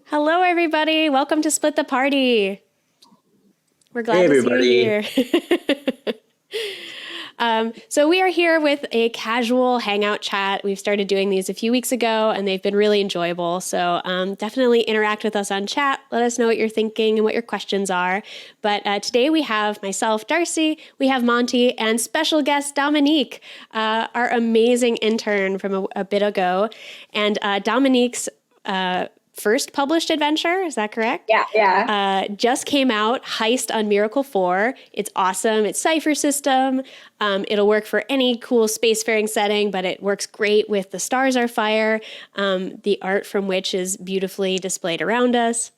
Hello, everybody. Welcome to Split the Party. We're glad to see you here. So we are here with a casual hangout chat. We've started doing these a few weeks ago, and they've been really enjoyable. So definitely interact with us on chat. Let us know what you're thinking and what your questions are. But today we have myself, Darcy, we have Monte, and special guest Dominique, our amazing intern from a bit ago. And Dominique's first published adventure, is that correct? Yeah. Just came out, HEIST on Miracle IV. It's awesome. It's Cypher system. It'll work for any cool spacefaring setting, but it works great with The Stars Are Fire, the art from which is beautifully displayed around us.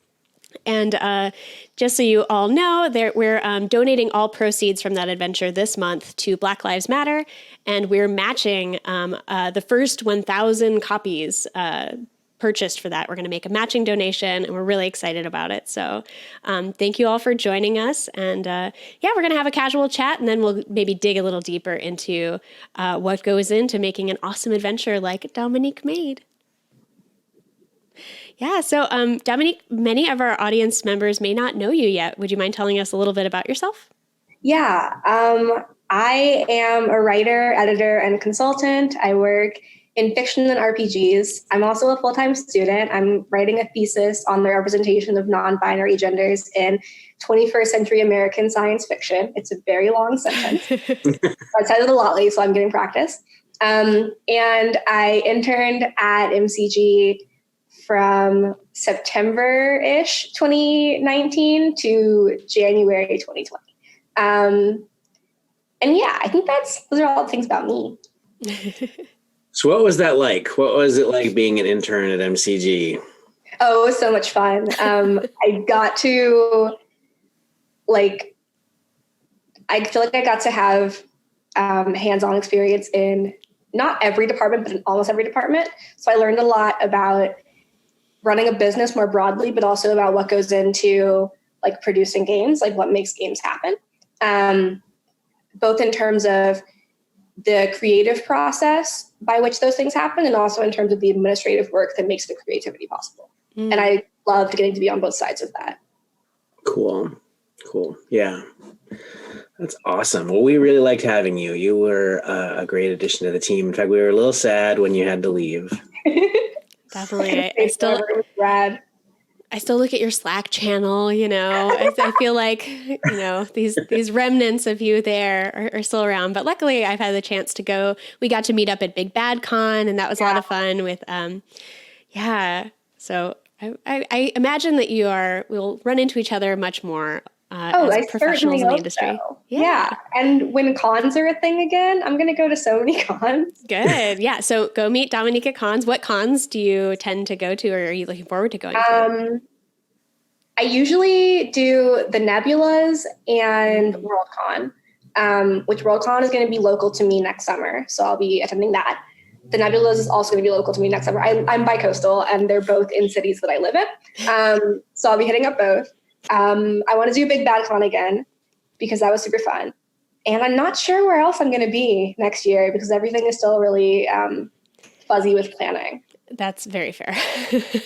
And just so you all know, we're donating all proceeds from that adventure this month to Black Lives Matter, and we're matching the first 1,000 copies purchased for that. We're going to make a matching donation, and we're really excited about it. So thank you all for joining us. And we're going to have a casual chat, and then we'll maybe dig a little deeper into what goes into making an awesome adventure like Dominique made. Yeah, so Dominique, many of our audience members may not know you yet. Would you mind telling us a little bit about yourself? Yeah. I am a writer, editor, and consultant. I work in fiction and RPGs. I'm also a full-time student. I'm writing a thesis on the representation of non-binary genders in 21st century American science fiction. It's a very long sentence. I said it a lot lately, so I'm getting practice. And I interned at MCG from September-ish 2019 to January 2020. I think those are all the things about me. So what was that like? What was it like being an intern at MCG? Oh, it was so much fun. I got to, I feel like I got to have hands-on experience in not every department, but in almost every department. So I learned a lot about running a business more broadly, but also about what goes into producing games, what makes games happen. Both in terms of the creative process by which those things happen, and also in terms of the administrative work that makes the creativity possible. And I loved getting to be on both sides of that. Cool. Yeah. That's awesome. Well, we really liked having you. You were a great addition to the team. In fact, we were a little sad when you had to leave. Definitely. I still look at your Slack channel, I feel like, these remnants of you there are still around. But luckily I've had the chance to go. We got to meet up at Big Bad Con, and that was a lot of fun with, So I imagine that we'll run into each other much more as professionals in the industry. So. Yeah. And when cons are a thing again, I'm going to go to so many cons. Good. Yeah. So go meet Dominique at cons. What cons do you tend to go to, or are you looking forward to going to? I usually do the Nebulas and Worldcon, which Worldcon is going to be local to me next summer. So I'll be attending that. The Nebulas is also going to be local to me next summer. I'm bi-coastal, and they're both in cities that I live in. So I'll be hitting up both. I want to do Big Bad Con again because that was super fun. And I'm not sure where else I'm going to be next year because everything is still really fuzzy with planning. That's very fair.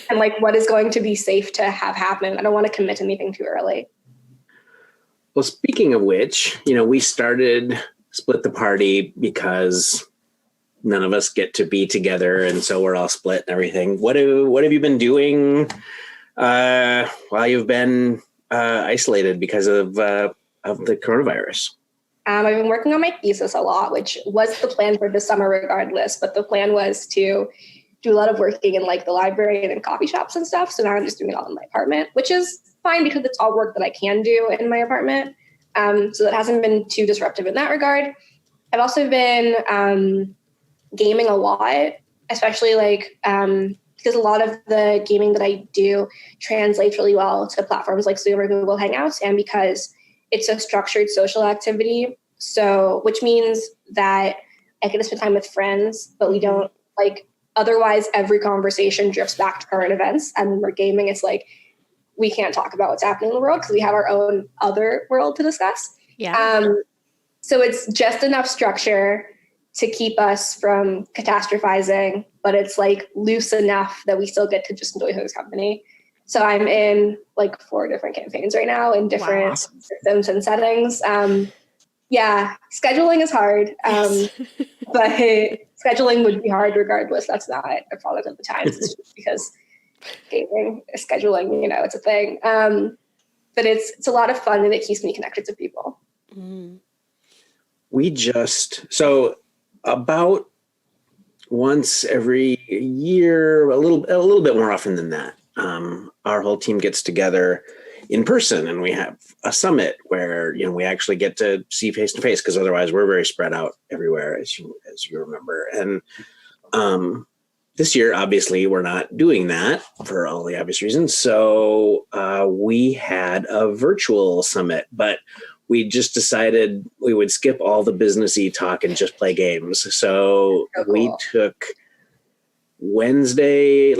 And what is going to be safe to have happen? I don't want to commit to anything too early. Well, speaking of which, we started Split the Party because none of us get to be together, and so we're all split and everything. What have you been doing while you've been isolated because of the coronavirus? I've been working on my thesis a lot, which was the plan for this summer regardless, but the plan was to do a lot of working in the library and in coffee shops and stuff. So now I'm just doing it all in my apartment, which is fine because it's all work that I can do in my apartment. So that hasn't been too disruptive in that regard. I've also been gaming a lot, especially because a lot of the gaming that I do translates really well to platforms like Zoom or Google Hangouts, and because it's a structured social activity, which means that I get to spend time with friends, but we don't otherwise every conversation drifts back to current events. And when we're gaming, it's we can't talk about what's happening in the world because we have our own other world to discuss. Yeah. So it's just enough structure to keep us from catastrophizing, but it's loose enough that we still get to just enjoy his company. So I'm in like 4 different campaigns right now in different systems and settings. Yeah, scheduling is hard, but scheduling would be hard regardless. That's not a product of the times. It's just because gaming, scheduling, it's a thing. But it's a lot of fun and it keeps me connected to people. Mm. So about once every year, a little bit more often than that, our whole team gets together in person and we have a summit where, we actually get to see face to face, because otherwise we're very spread out everywhere, as you remember. And this year, obviously, we're not doing that for all the obvious reasons. So we had a virtual summit, but we just decided we would skip all the businessy talk and just play games. So we took Wednesday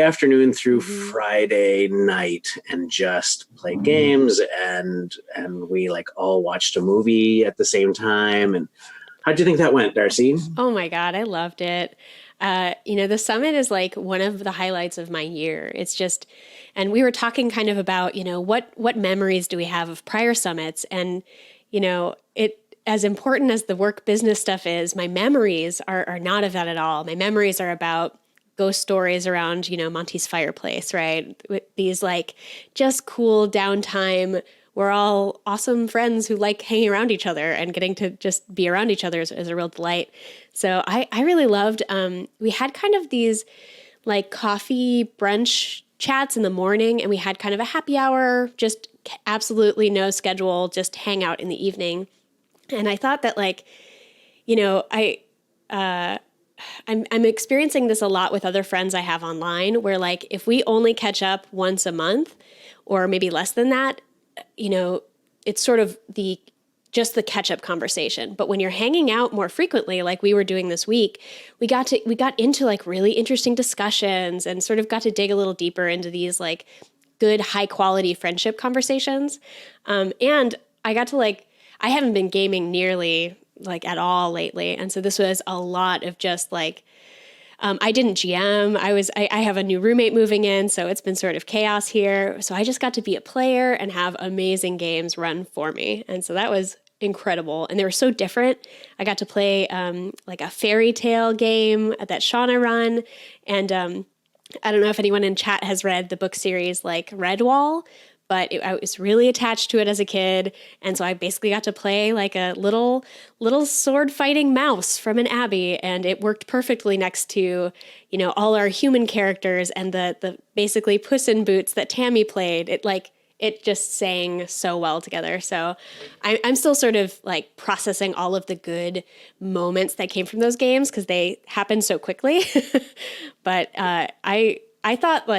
afternoon through Friday night and just played games, and we like all watched a movie at the same time. And how'd you think that went, Darcy? Oh my God, I loved it. The summit is like one of the highlights of my year. It's just, and we were talking kind of about, what memories do we have of prior summits? And, it, as important as the work business stuff is, my memories are not of that at all. My memories are about ghost stories around, Monte's fireplace, right? With these like just cool downtime. We're all awesome friends who like hanging around each other, and getting to just be around each other is a real delight. So I really loved, we had kind of these like coffee brunch chats in the morning, and we had kind of a happy hour, just absolutely no schedule, just hang out in the evening. And I thought that I'm experiencing this a lot with other friends I have online, where like if we only catch up once a month or maybe less than that, it's sort of just the catch-up conversation. But when you're hanging out more frequently, like we were doing this week, we got into like really interesting discussions and sort of got to dig a little deeper into these like good, high-quality friendship conversations. And I got to I haven't been gaming nearly like at all lately. And so this was a lot of just like, I didn't GM. I have a new roommate moving in, so it's been sort of chaos here. So I just got to be a player and have amazing games run for me. And so that was incredible. And they were so different. I got to play like a fairy tale game that Shana run. And I don't know if anyone in chat has read the book series like Redwall, but I was really attached to it as a kid. And so I basically got to play like a little sword fighting mouse from an abbey. And it worked perfectly next to, all our human characters and the basically Puss in Boots that Tammy played. It just sang so well together. So I'm still sort of like processing all of the good moments that came from those games, because they happened so quickly. But I thought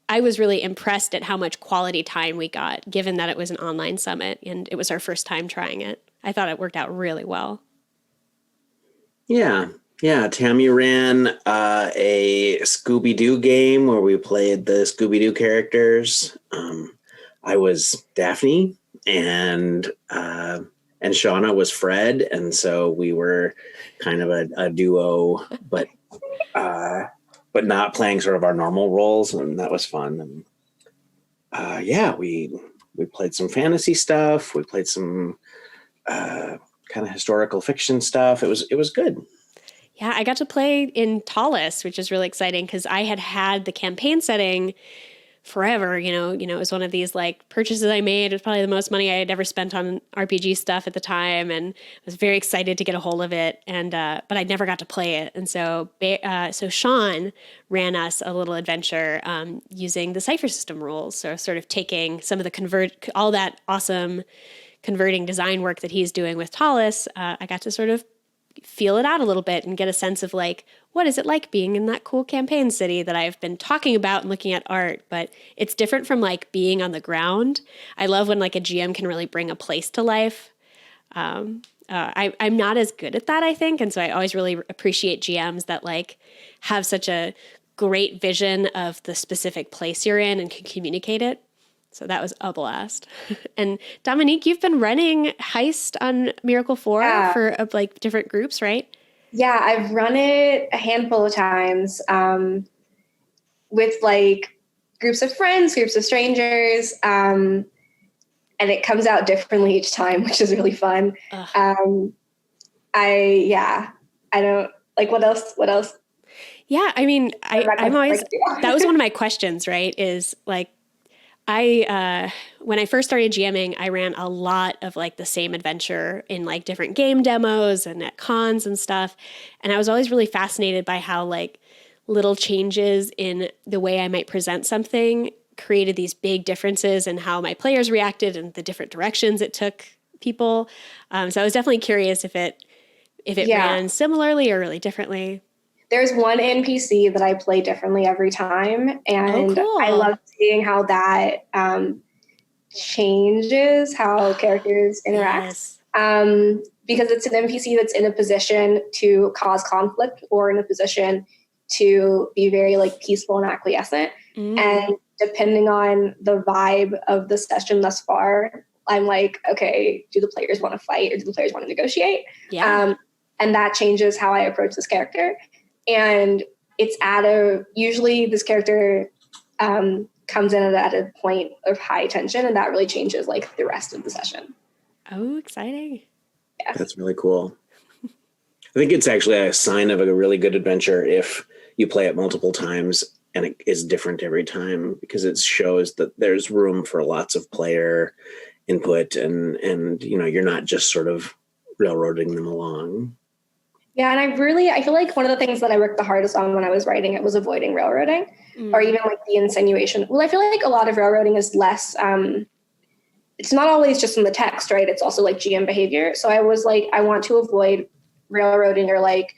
I was really impressed at how much quality time we got, given that it was an online summit and it was our first time trying it. I thought it worked out really well. Yeah. Tammy ran a Scooby-Doo game where we played the Scooby-Doo characters. I was Daphne, and Shana was Fred, and so we were kind of a duo, but not playing sort of our normal roles, and that was fun. And we played some fantasy stuff. We played some kind of historical fiction stuff. It was good. Yeah, I got to play in Tallis, which is really exciting because I had the campaign setting forever. It was one of these like purchases I made. It was probably the most money I had ever spent on RPG stuff at the time, and I was very excited to get a hold of it. And but I never got to play it. And so Sean ran us a little adventure using the Cypher system rules. So sort of taking some of all that awesome converting design work that he's doing with Tallis. I got to sort of feel it out a little bit and get a sense of like, what is it like being in that cool campaign city that I've been talking about and looking at art, but it's different from like being on the ground. I love when like a GM can really bring a place to life. I'm not as good at that, I think. And so I always really appreciate GMs that like have such a great vision of the specific place you're in and can communicate it. So that was a blast. And Dominique, you've been running HEIST on Miracle 4 for like different groups, right? Yeah, I've run it a handful of times with like groups of friends, groups of strangers, and it comes out differently each time, which is really fun. I don't like what else. Yeah, I mean, I'm always, that was one of my questions, right? Is like, when I first started GMing, I ran a lot of like the same adventure in like different game demos and at cons and stuff. And I was always really fascinated by how like little changes in the way I might present something created these big differences in how my players reacted and the different directions it took people. So I was definitely curious if it ran similarly or really differently. There's one NPC that I play differently every time, and cool. I love seeing how that changes how characters interact. Yes. Because it's an NPC that's in a position to cause conflict or in a position to be very like peaceful and acquiescent. And depending on the vibe of the session thus far, I'm like, okay, do the players want to fight or do the players want to negotiate? Yeah. And that changes how I approach this character. And it's usually this character comes in at a point of high tension, and that really changes like the rest of the session. Oh, exciting. Yeah. That's really cool. I think it's actually a sign of a really good adventure if you play it multiple times and it is different every time, because it shows that there's room for lots of player input and you're not just sort of railroading them along. Yeah, and I feel like one of the things that I worked the hardest on when I was writing it was avoiding railroading or even like the insinuation. Well, I feel like a lot of railroading is less, it's not always just in the text, right? It's also like GM behavior. So I was like, I want to avoid railroading or like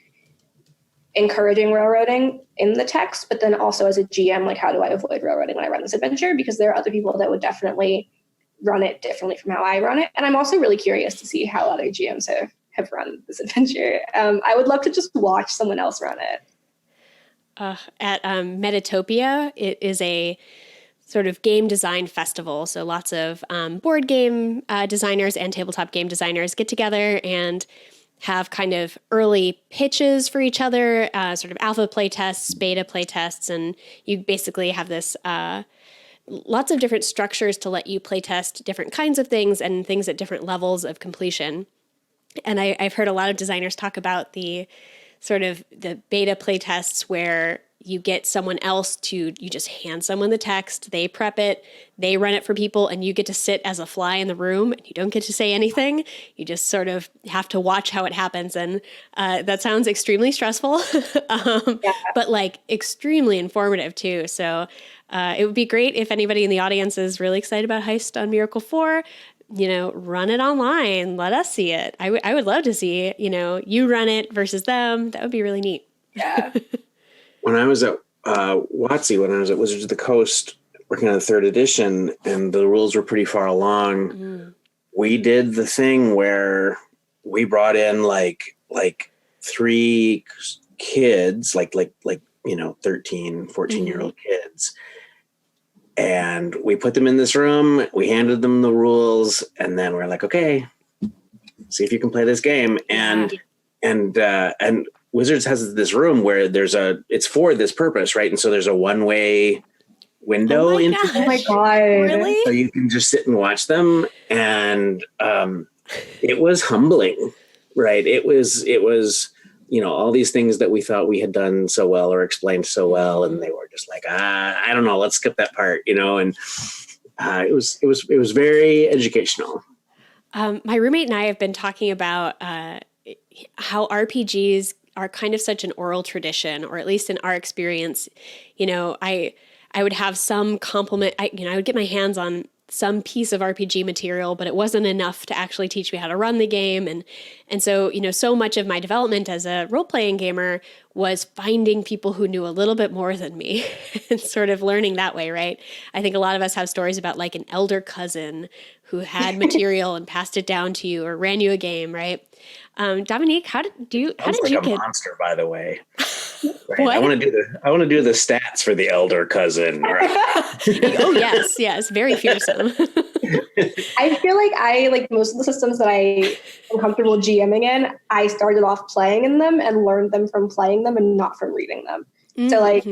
encouraging railroading in the text, but then also as a GM, like how do I avoid railroading when I run this adventure? Because there are other people that would definitely run it differently from how I run it. And I'm also really curious to see how other GMs have run this adventure. I would love to just watch someone else run it. At Metatopia, it is a sort of game design festival. So lots of board game designers and tabletop game designers get together and have kind of early pitches for each other, sort of alpha play tests, beta play tests, and you basically have this lots of different structures to let you play test different kinds of things and things at different levels of completion. And I've heard a lot of designers talk about the sort of the beta play tests where you get someone else you just hand someone the text, they prep it, they run it for people, and you get to sit as a fly in the room and you don't get to say anything. You just sort of have to watch how it happens. And that sounds extremely stressful, but like extremely informative too. So it would be great if anybody in the audience is really excited about Heist on Miracle 4. Run it online. Let us see it. I would love to see, you run it versus them. That would be really neat. Yeah. When I was at WotC, when I was at Wizards of the Coast working on the 3rd edition and the rules were pretty far along, we did the thing where we brought in like 3 kids, like 13, 14-year-old kids. And we put them in this room, we handed them the rules, and then we're like, okay, see if you can play this game. And Wizards has this room where it's for this purpose, right? And so there's a one-way window into it. Oh my God. Really? So you can just sit and watch them. And it was humbling, right? It was all these things that we thought we had done so well or explained so well, and they were just like, I don't know, let's skip that part, and it was very educational. My roommate and I have been talking about how RPGs are kind of such an oral tradition, or at least in our experience. I would have some complement. I would get my hands on some piece of RPG material, but it wasn't enough to actually teach me how to run the game. And so, so much of my development as a role-playing gamer was finding people who knew a little bit more than me and sort of learning that way, right? I think a lot of us have stories about like an elder cousin who had material and passed it down to you or ran you a game, right? Dominique, how did you get a monster, by the way? Right? What? I want to do the stats for the elder cousin. Right? Oh yes, very fearsome. I feel like most of the systems that I am comfortable GMing in, I started off playing in them and learned them from playing them and not from reading them. So like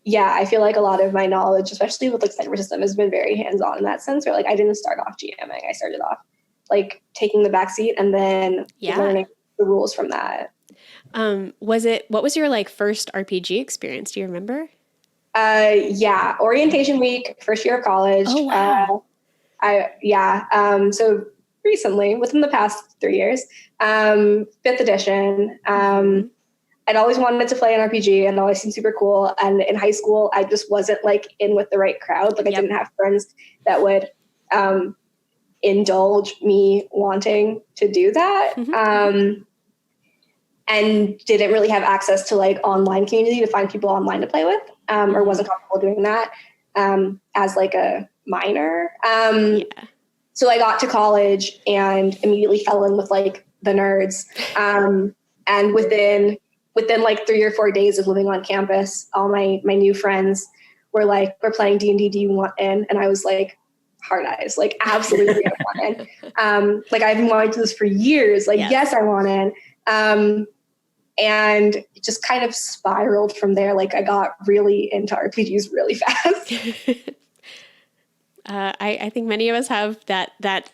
yeah, I feel like a lot of my knowledge, especially with like Cypher system, has been very hands-on in that sense. Where like I didn't start off GMing, I started off like taking the backseat and then learning the rules from that. What was your like first RPG experience? Do you remember? Yeah, orientation week, first year of college. Oh, wow. So recently, within the past 3 years, fifth edition. I'd always wanted to play an RPG and it always seemed super cool. And in high school, I just wasn't like in with the right crowd. Like I didn't have friends that would indulge me wanting to do that. And didn't really have access to like online community to find people online to play with, or wasn't comfortable doing that as like a minor. So I got to college and immediately fell in with like the nerds. And within like 3 or 4 days of living on campus, all my new friends were like, we're playing D&D, do you want in? And I was like, hard eyes, like absolutely I want in. Like I've been wanting to do this for years. Like, yes, I want in. And it just kind of spiraled from there. Like I got really into RPGs really fast. I think many of us have that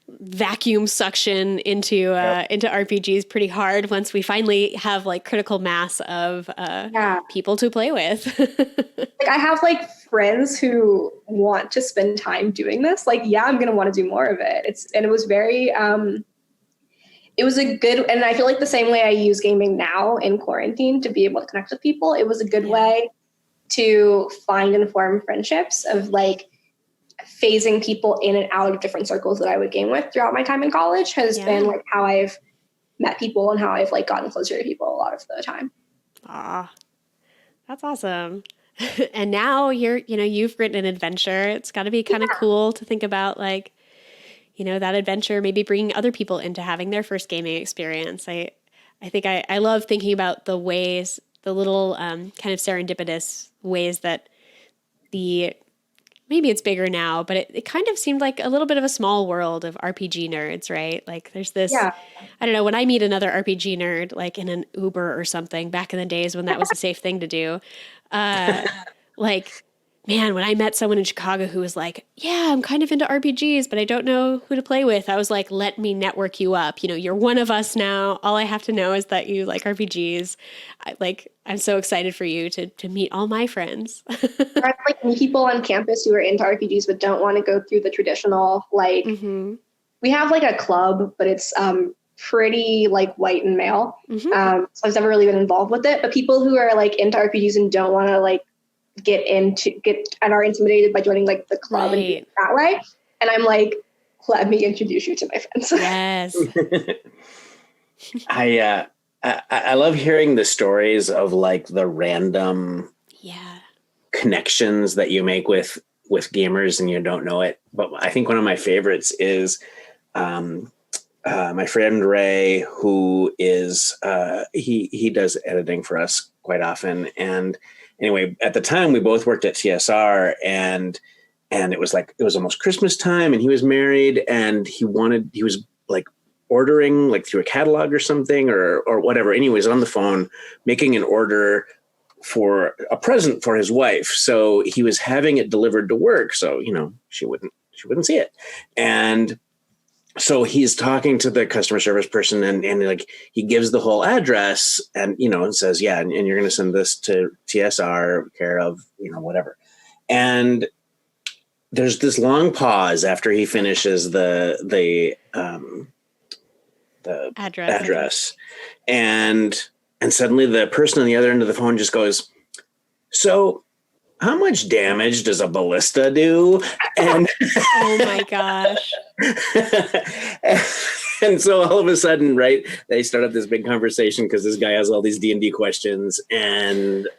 vacuum suction into RPGs pretty hard once we finally have like critical mass of people to play with. Like I have like friends who want to spend time doing this. Like, yeah, I'm going to want to do more of it. It was very, it was a good, and I feel like the same way I use gaming now in quarantine to be able to connect with people, it was a good way to find and form friendships of like phasing people in and out of different circles that I would game with throughout my time in college has been like how I've met people and how I've like gotten closer to people a lot of the time. That's awesome. And now you've written an adventure. It's got to be kind of cool to think about like, that adventure, maybe bringing other people into having their first gaming experience. I think I love thinking about the ways, the little kind of serendipitous ways that maybe it's bigger now, but it kind of seemed like a little bit of a small world of RPG nerds, right? Like there's this, I don't know, when I meet another RPG nerd, like in an Uber or something back in the days when that was a safe thing to do, like, man, when I met someone in Chicago who was like, yeah, I'm kind of into RPGs, but I don't know who to play with. I was like, let me network you up. You're one of us now. All I have to know is that you like RPGs. I'm so excited for you to meet all my friends. Or like people on campus who are into RPGs but don't want to go through the traditional, like, we have like a club, but it's pretty like white and male. So I've never really been involved with it. But people who are like into RPGs and don't want to like get and are intimidated by joining like the club and do it that way. And I'm like, let me introduce you to my friends. Yes. I love hearing the stories of like the random connections that you make with gamers and you don't know it. But I think one of my favorites is my friend Ray, who is he does editing for us quite often. And anyway, at the time we both worked at TSR and it was almost Christmas time and he was married and he was like ordering like through a catalog or something or whatever. Anyways, on the phone, making an order for a present for his wife. So he was having it delivered to work. So, she wouldn't see it. And so he's talking to the customer service person and like he gives the whole address and, and says, and you're going to send this to TSR care of, whatever. And there's this long pause after he finishes the address. And suddenly the person on the other end of the phone just goes, so how much damage does a ballista do? And oh my gosh. And so all of a sudden, right, they start up this big conversation because this guy has all these D&D questions. And,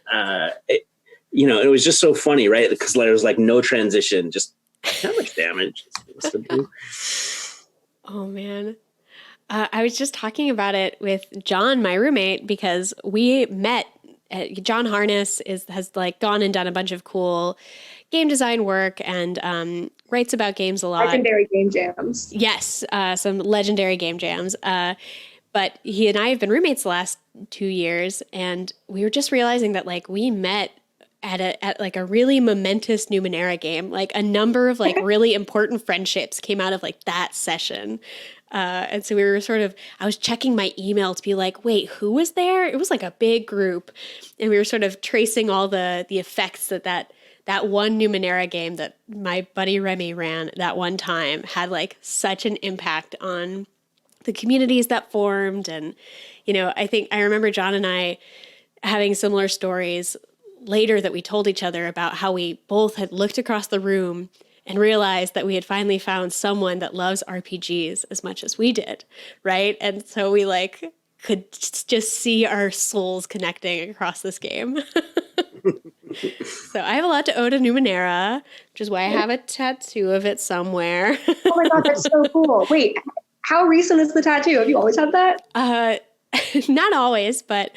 it was just so funny, right? Because there was like no transition, just how much damage does a ballista do? Oh, man. I was just talking about it with John, my roommate, because we met. John Harness has like gone and done a bunch of cool game design work and writes about games a lot. Legendary game jams. Yes, some legendary game jams. But he and I have been roommates the last 2 years, and we were just realizing that like we met at like a really momentous Numenera game. Like a number of like really important friendships came out of like that session. And so we were I was checking my email to be like, wait, who was there? It was like a big group. And we were sort of tracing all the effects that one Numenera game that my buddy Remy ran that one time had like such an impact on the communities that formed. And, I remember John and I having similar stories later that we told each other about how we both had looked across the room and realized that we had finally found someone that loves RPGs as much as we did, right? And so we like could just see our souls connecting across this game. So I have a lot to owe to Numenera, which is why I have a tattoo of it somewhere. Oh my God, that's so cool. Wait, how recent is the tattoo? Have you always had that? Not always, but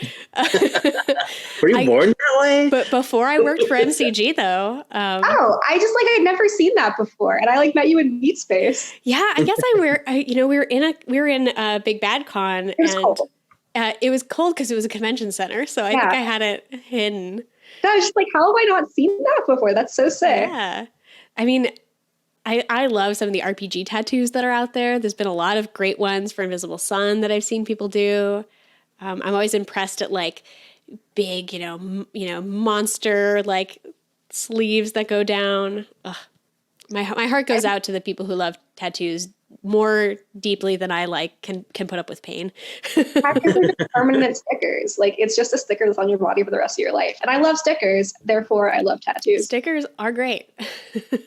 Were you born that way? But before I worked for MCG, though. I'd never seen that before, and I like met you in Meat Space. Yeah, I guess we were in a Big Bad Con, It was cold. It was cold because it was a convention center, so I think I had it hidden. I was just like, how have I not seen that before? That's so sick. Yeah, I mean, I love some of the RPG tattoos that are out there. There's been a lot of great ones for Invisible Sun that I've seen people do. I'm always impressed at like big, monster like sleeves that go down. Ugh. My heart goes out to the people who love tattoos more deeply than I like can put up with pain. Tattoos are just permanent stickers. Like it's just a sticker that's on your body for the rest of your life. And I love stickers, therefore I love tattoos. Stickers are great.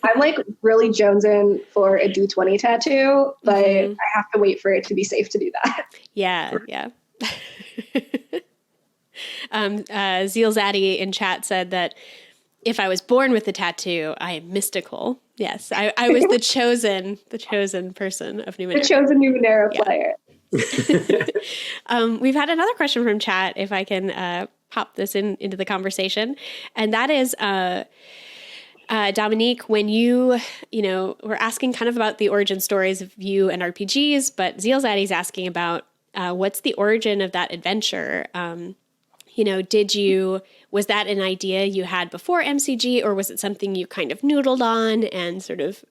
I'm like really jonesing for a D20 tattoo, but I have to wait for it to be safe to do that. Yeah. Zeal Zaddy in chat said that if I was born with a tattoo, I am mystical. Yes, I was the chosen person of Numenera. The chosen Numenera player. We've had another question from chat, if I can pop this into the conversation. And that is, Dominique, when you were asking kind of about the origin stories of you and RPGs, but Zeal Zaddy's asking about what's the origin of that adventure? Was that an idea you had before MCG, or was it something you kind of noodled on and sort of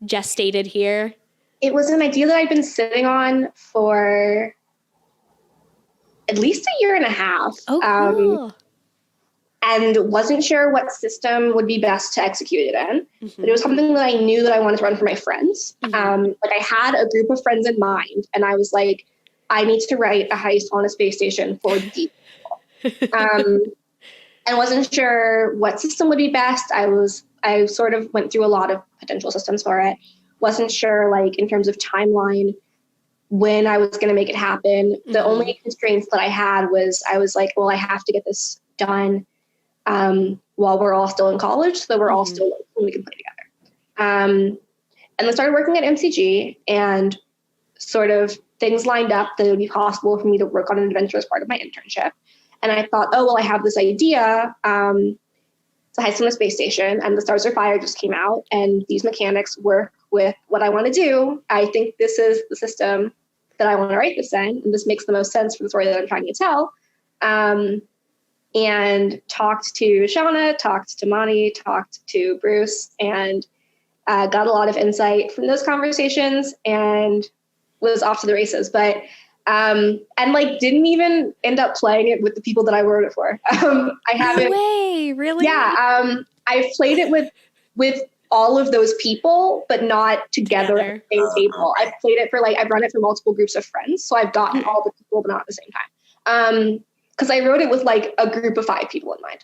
gestated here? It was an idea that I'd been sitting on for at least a year and a half. Oh, cool. And wasn't sure what system would be best to execute it in. But it was something that I knew that I wanted to run for my friends. I had a group of friends in mind, and I was like, I need to write a heist on a space station for deep. And wasn't sure what system would be best. I sort of went through a lot of potential systems for it. Wasn't sure, like, in terms of timeline, when I was going to make it happen. The only constraints that I had was, I was like, well, I have to get this done while we're all still in college, so we're all still when we can play together. And then started working at MCG, and sort of things lined up that it would be possible for me to work on an adventure as part of my internship. And I thought, oh, well, I have this idea. It's a heist on a space station, and the Stars Are Fire just came out, and these mechanics work with what I want to do. I think this is the system that I want to write this in, and this makes the most sense for the story that I'm trying to tell. And talked to Shana, talked to Monte, talked to Bruce, and got a lot of insight from those conversations, and was off to the races. But and like didn't even end up playing it with the people that I wrote it for. I haven't. No way, really? Yeah. I've played it with all of those people, but not together at the same table. I've played it for I've run it for multiple groups of friends, so I've gotten all the people, but not at the same time. Because I wrote it with like a group of 5 people in mind.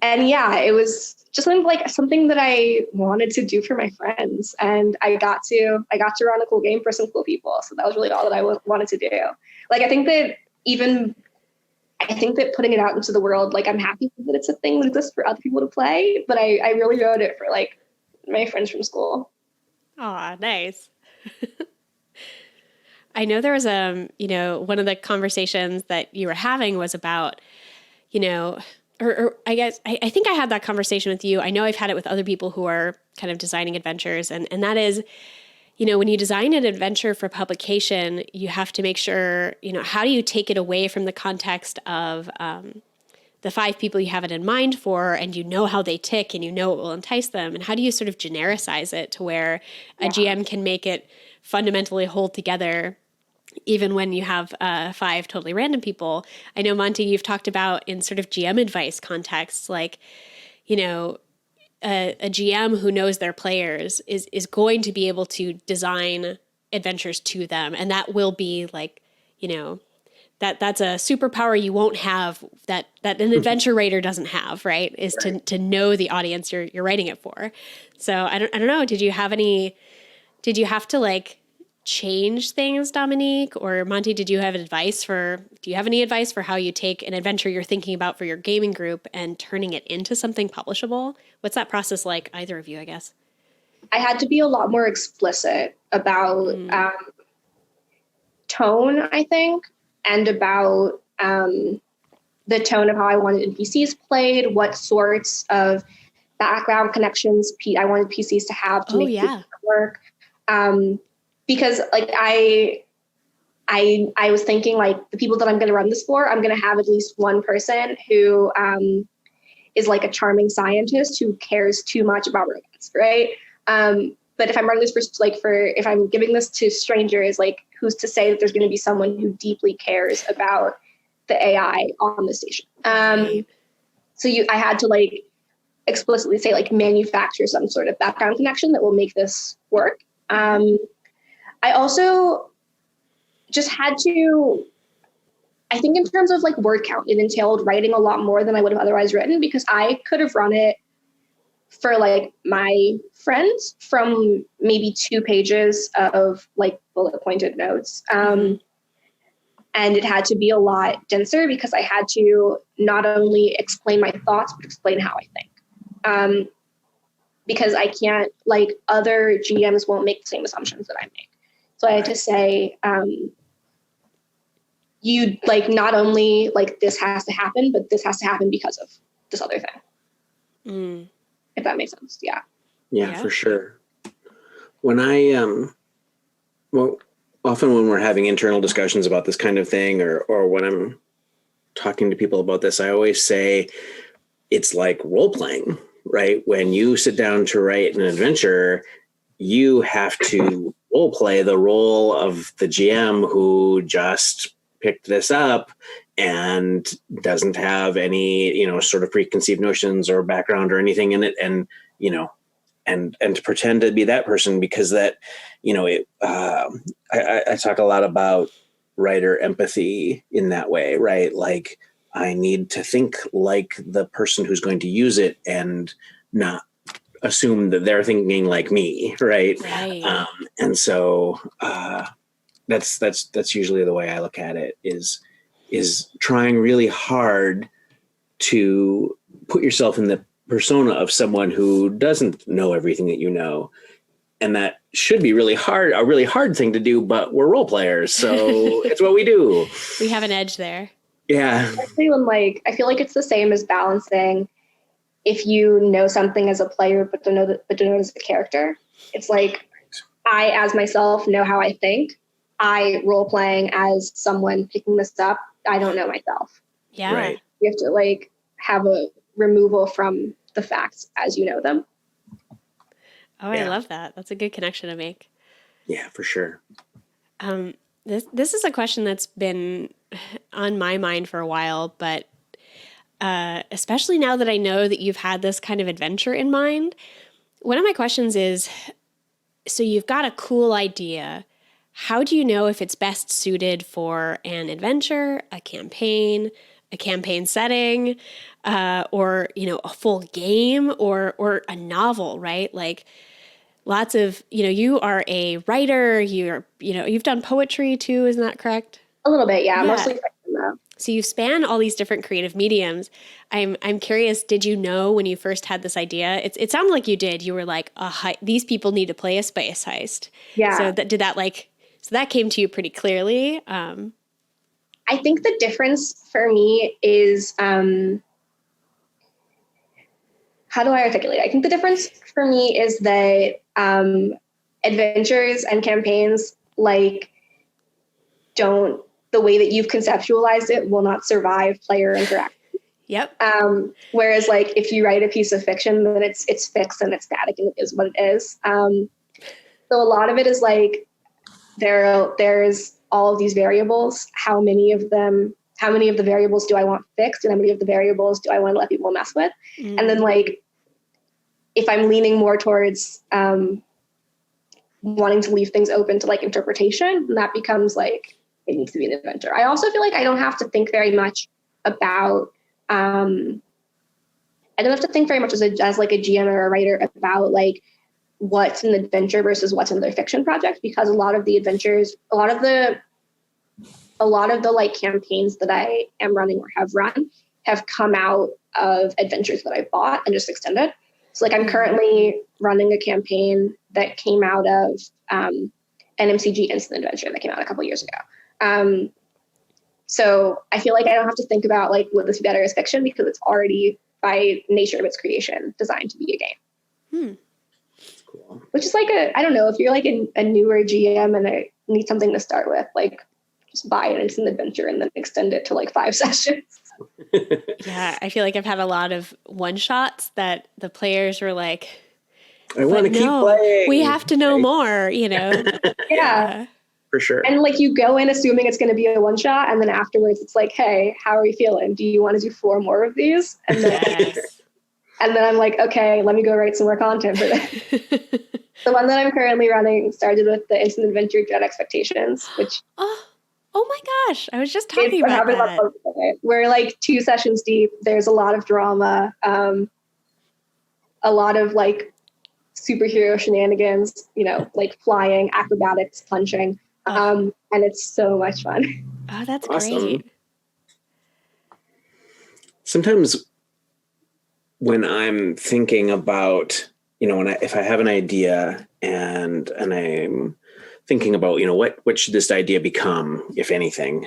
And yeah, it was just something that I wanted to do for my friends, and I got to run a cool game for some cool people. So that was really all that I wanted to do. Like, I think that putting it out into the world, like, I'm happy that it's a thing that exists for other people to play, but I really wrote it for like my friends from school. Aw, nice. I know there was one of the conversations that you were having was about, or I guess I think I had that conversation with you. I know I've had it with other people who are kind of designing adventures, and that is, when you design an adventure for publication, you have to make sure, how do you take it away from the context of the 5 people you have it in mind for, and you know how they tick and you know it will entice them? And how do you sort of genericize it to where a GM can make it fundamentally hold together even when you have 5 totally random people? I know, Monte, you've talked about in sort of GM advice contexts, like, you know, a GM who knows their players is going to be able to design adventures to them. And that will be like, you know, that's a superpower you won't have that an adventure writer doesn't have, right? Is Right. to know the audience you're writing it for. So I don't know. Did you have to like change things, Dominique or Monte? Do you have any advice for how you take an adventure you're thinking about for your gaming group and turning it into something publishable? What's that process like? Either of you, I guess. I had to be a lot more explicit about tone, I think, and about the tone of how I wanted NPCs played, what sorts of background connections I wanted PCs to have to make it work. Because like I was thinking, like, the people that I'm going to run this for, I'm going to have at least one person who is like a charming scientist who cares too much about robots, right? But if I'm running this if I'm giving this to strangers, like, who's to say that there's going to be someone who deeply cares about the AI on the station? So I had to like explicitly say, like, manufacture some sort of background connection that will make this work. I also just had to, I think in terms of like word count, it entailed writing a lot more than I would have otherwise written, because I could have run it for like my friends from maybe 2 pages of like bullet pointed notes. And it had to be a lot denser because I had to not only explain my thoughts, but explain how I think. Because I can't, like, other GMs won't make the same assumptions that I make. So I had to say, you like, not only like this has to happen, but this has to happen because of this other thing. If that makes sense. Yeah, for sure. When often when we're having internal discussions about this kind of thing, or when I'm talking to people about this, I always say it's like role playing, right? When you sit down to write an adventure, you have to role play the role of the GM who just picked this up and doesn't have any, sort of preconceived notions or background or anything in it. And, and to pretend to be that person, because that, I talk a lot about writer empathy in that way, right? Like, I need to think like the person who's going to use it and not assume that they're thinking like me, right? And so that's usually the way I look at it, is trying really hard to put yourself in the persona of someone who doesn't know everything that you know. And that should be a really hard thing to do, but we're role players, so it's what we do. We have an edge there. Yeah. Especially when, like, I feel like it's the same as balancing if you know something as a player, but don't know it as a character. It's like, I, as myself, know how I think. I role playing as someone picking this up. I don't know myself. Yeah. Right. You have to like have a removal from the facts as you know them. Oh, I love that. That's a good connection to make. Yeah, for sure. This is a question that's been on my mind for a while, but especially now that I know that you've had this kind of adventure in mind, one of my questions is, so you've got a cool idea. How do you know if it's best suited for an adventure, a campaign setting, or, a full game or a novel, right? Like, lots of, you are a writer, you've done poetry too, isn't that correct? A little bit, yeah. Mostly fiction, though. So you span all these different creative mediums. I'm curious, did you know when you first had this idea? It sounded like you did. You were like, these people need to play a space heist. Yeah. So that came to you pretty clearly. I think the difference for me is, how do I articulate it? I think the difference for me is that adventures and campaigns, like, the way that you've conceptualized it will not survive player interaction. Yep. Whereas like if you write a piece of fiction, then it's fixed and it's static and it is what it is. So a lot of it is like there's all of these variables. How many of the variables do I want fixed, and how many of the variables do I want to let people mess with? Mm. And then like if I'm leaning more towards wanting to leave things open to like interpretation, and that becomes like it needs to be an adventure. I also feel like I don't have to think very much about I don't have to think very much as like a GM or a writer about like what's an adventure versus what's another fiction project, because a lot of the like campaigns that I am running or have run have come out of adventures that I bought and just extended. So like I'm currently running a campaign that came out of an MCG instant adventure that came out a couple years ago. So I feel like I don't have to think about like, would this be better as fiction, because it's already by nature of its creation designed to be a game. Cool. Which is like I don't know, if you're like a newer GM and I need something to start with, like just buy an instant adventure and then extend it to like 5 sessions. Yeah, I feel like I've had a lot of one shots that the players were like, I want to keep playing. We have to know more, you know? Yeah. For sure. And like you go in assuming it's going to be a one shot, and then afterwards it's like, hey, how are you feeling? Do you want to do 4 more of these? And then, and then I'm like, okay, let me go write some more content for this. The one that I'm currently running started with the instant adventure Dread Expectations, which oh my gosh, I was just talking about that. We're like 2 sessions deep. There's a lot of drama, a lot of like superhero shenanigans, you know, like flying, acrobatics, punching. And it's so much fun. Oh, that's awesome. Great. Sometimes when I'm thinking about, you know, if I have an idea and I'm thinking about, you know, what should this idea become, if anything,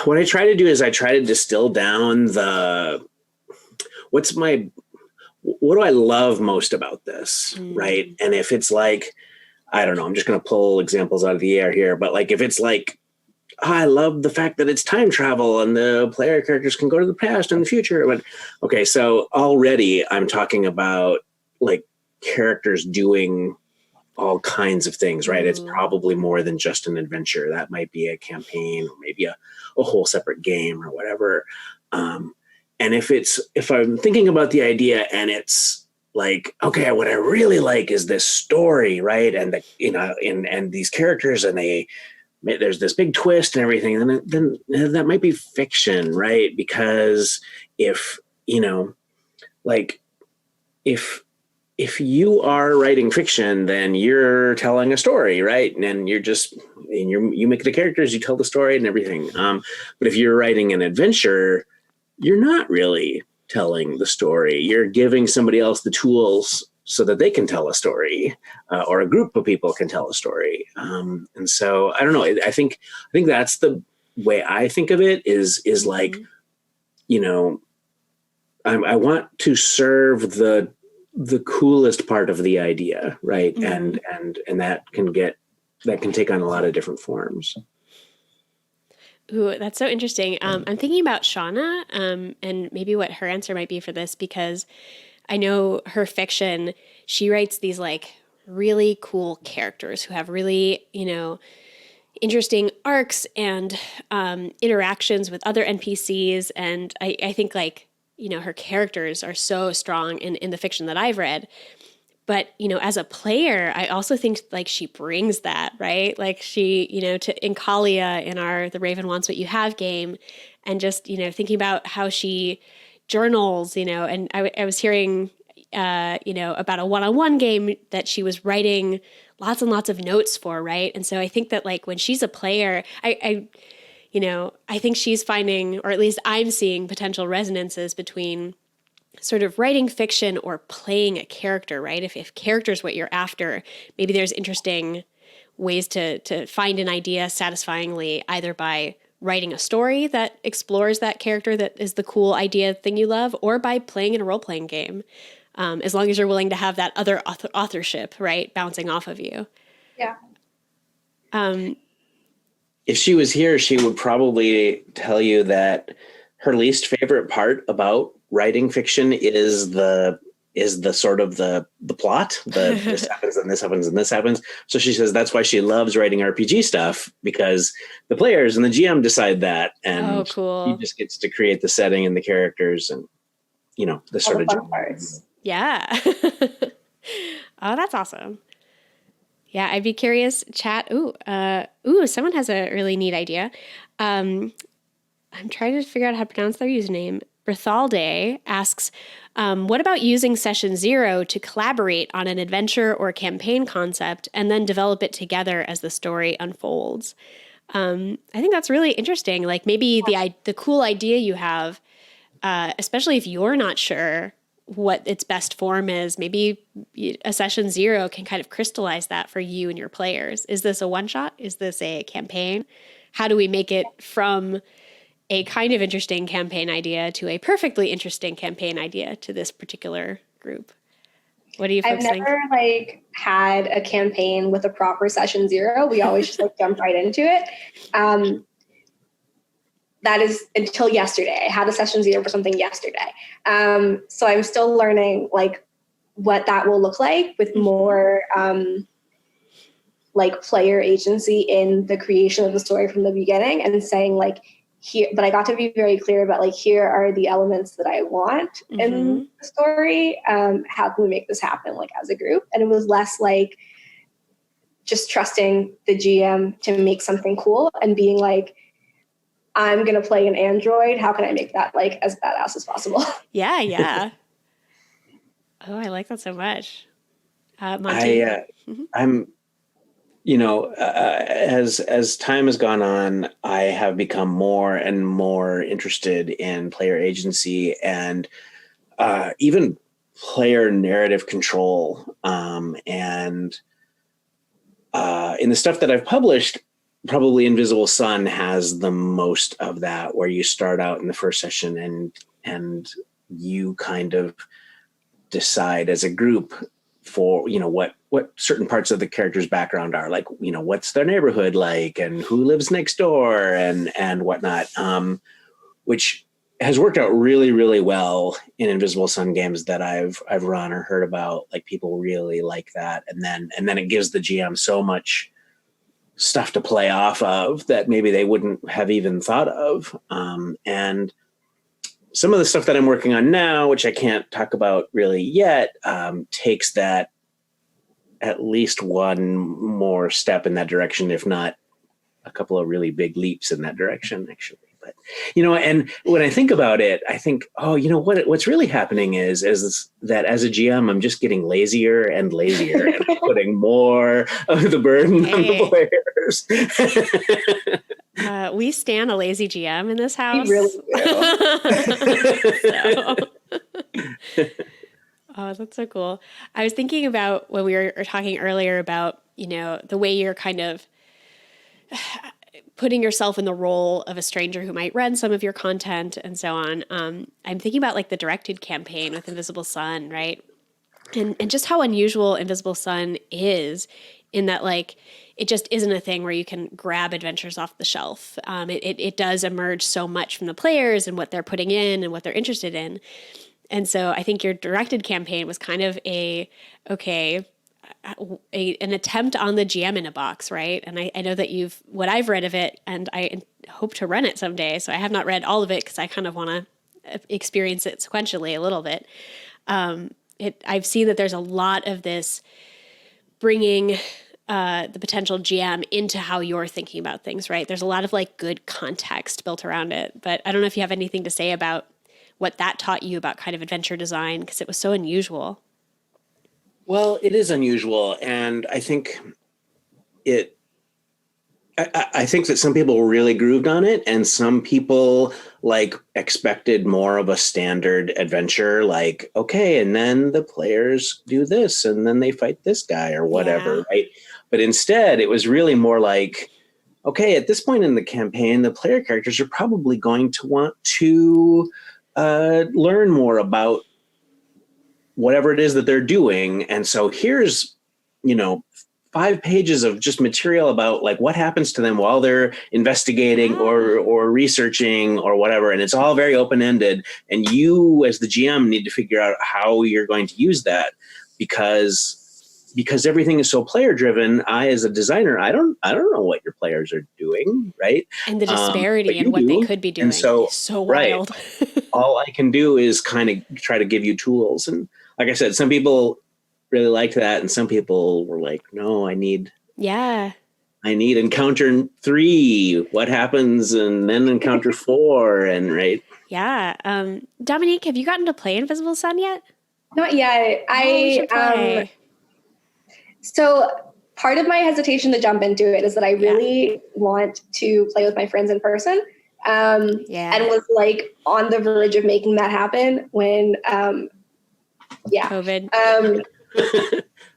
what I try to do is I try to distill down what do I love most about this, right? And if it's like, I don't know, I'm just going to pull examples out of the air here, but like if it's like, I love the fact that it's time travel and the player characters can go to the past and the future. But okay, so already I'm talking about like characters doing all kinds of things, right? It's probably more than just an adventure. That might be a campaign, or maybe a whole separate game or whatever. And if I'm thinking about the idea and it's like, okay, what I really like is this story, right? And and these characters, and there's this big twist and everything, and then that might be fiction, right? Because if you are writing fiction, then you're telling a story, right? And you make the characters, you tell the story and everything. But if you're writing an adventure, you're not really telling the story. You're giving somebody else the tools so that they can tell a story, or a group of people can tell a story. And so I don't know. I think that's the way I think of it is like, you know, I want to serve the coolest part of the idea, right? And that can take on a lot of different forms. Ooh, that's so interesting. I'm thinking about Shana, and maybe what her answer might be for this, because I know her fiction, she writes these like really cool characters who have really, you know, interesting arcs and interactions with other NPCs. And I think like, you know, her characters are so strong in the fiction that I've read. But, you know, as a player, I also think like she brings that, right? Like she, you know, in Kalia in our The Raven Wants What You Have game, and just, you know, thinking about how she journals, you know, and I was hearing, you know, about a one-on-one game that she was writing lots and lots of notes for, right? And so I think that like when she's a player, I you know, I think she's finding, or at least I'm seeing potential resonances between sort of writing fiction or playing a character, right? If character is what you're after, maybe there's interesting ways to find an idea satisfyingly, either by writing a story that explores that character that is the cool idea thing you love, or by playing in a role-playing game, as long as you're willing to have that other authorship, right, bouncing off of you. Yeah. If she was here, she would probably tell you that her least favorite part about writing fiction is the sort of the plot, this happens and this happens and this happens. So she says that's why she loves writing RPG stuff, because the players and the GM decide that, and cool. he just gets to create the setting and the characters and, you know, the sort of fun parts. Yeah. Oh, that's awesome. Yeah, I'd be curious, chat. Someone has a really neat idea. I'm trying to figure out how to pronounce their username. Berthalde asks, what about using session 0 to collaborate on an adventure or campaign concept and then develop it together as the story unfolds? I think that's really interesting. Like maybe the cool idea you have, especially if you're not sure what its best form is, maybe a session 0 can kind of crystallize that for you and your players. Is this a one-shot? Is this a campaign? How do we make it from a kind of interesting campaign idea to a perfectly interesting campaign idea to this particular group? What do you folks think? I've never had a campaign with a proper session 0. We always just jump right into it. That is until yesterday. I had a session 0 for something yesterday. So I'm still learning what that will look like with more player agency in the creation of the story from the beginning, and saying here, but I got to be very clear about here are the elements that I want in the story. How can we make this happen as a group? And it was less just trusting the GM to make something cool and being I'm going to play an android. How can I make that as badass as possible? Yeah. Yeah. Oh, I like that so much. Monte. I'm, as time has gone on, I have become more and more interested in player agency and even player narrative control. And in the stuff that I've published, probably Invisible Sun has the most of that, where you start out in the first session and you kind of decide as a group for, what certain parts of the character's background are, what's their neighborhood like and who lives next door and whatnot, which has worked out really, really well in Invisible Sun games that I've run or heard about. People really like that. And then it gives the GM so much stuff to play off of that maybe they wouldn't have even thought of. And some of the stuff that I'm working on now, which I can't talk about really yet, takes that at least one more step in that direction, if not a couple of really big leaps in that direction, actually. But, and when I think about it, I think, what's really happening is that as a GM, I'm just getting lazier and lazier and putting more of the burden on the players. We stand a lazy GM in this house. We really do. Oh, that's so cool. I was thinking about when we were talking earlier about, the way you're kind of putting yourself in the role of a stranger who might read some of your content and so on. I'm thinking about the directed campaign with Invisible Sun, right? And just how unusual Invisible Sun is in that it just isn't a thing where you can grab adventures off the shelf. It does emerge so much from the players and what they're putting in and what they're interested in. And so I think your directed campaign was kind of an attempt on the GM in a box, right? And I know that what I've read of it, and I hope to run it someday. So I have not read all of it because I kind of want to experience it sequentially a little bit. I've seen that there's a lot of this bringing the potential GM into how you're thinking about things, right? There's a lot of good context built around it, but I don't know if you have anything to say about what that taught you about kind of adventure design, because it was so unusual. Well, it is unusual, and I think I think that some people really grooved on it, and some people expected more of a standard adventure, okay, and then the players do this, and then they fight this guy or whatever, right? But instead, it was really more okay, at this point in the campaign, the player characters are probably going to want to learn more about whatever it is that they're doing. And so here's, 5 pages of just material about like what happens to them while they're investigating or researching or whatever. And it's all very open-ended. And you as the GM need to figure out how you're going to use that because everything is so player driven. I, as a designer, I don't know what your players are doing. Right. And the disparity in what they could be doing is so wild. Right. All I can do is kind of try to give you tools. And like I said, some people really liked that. And some people were like, no, I need encounter 3. What happens? And then encounter 4. And right. Yeah. Dominique, have you gotten to play Invisible Sun yet? Not yet. So part of my hesitation to jump into it is that I really want to play with my friends in person. And was like on the verge of making that happen when, COVID.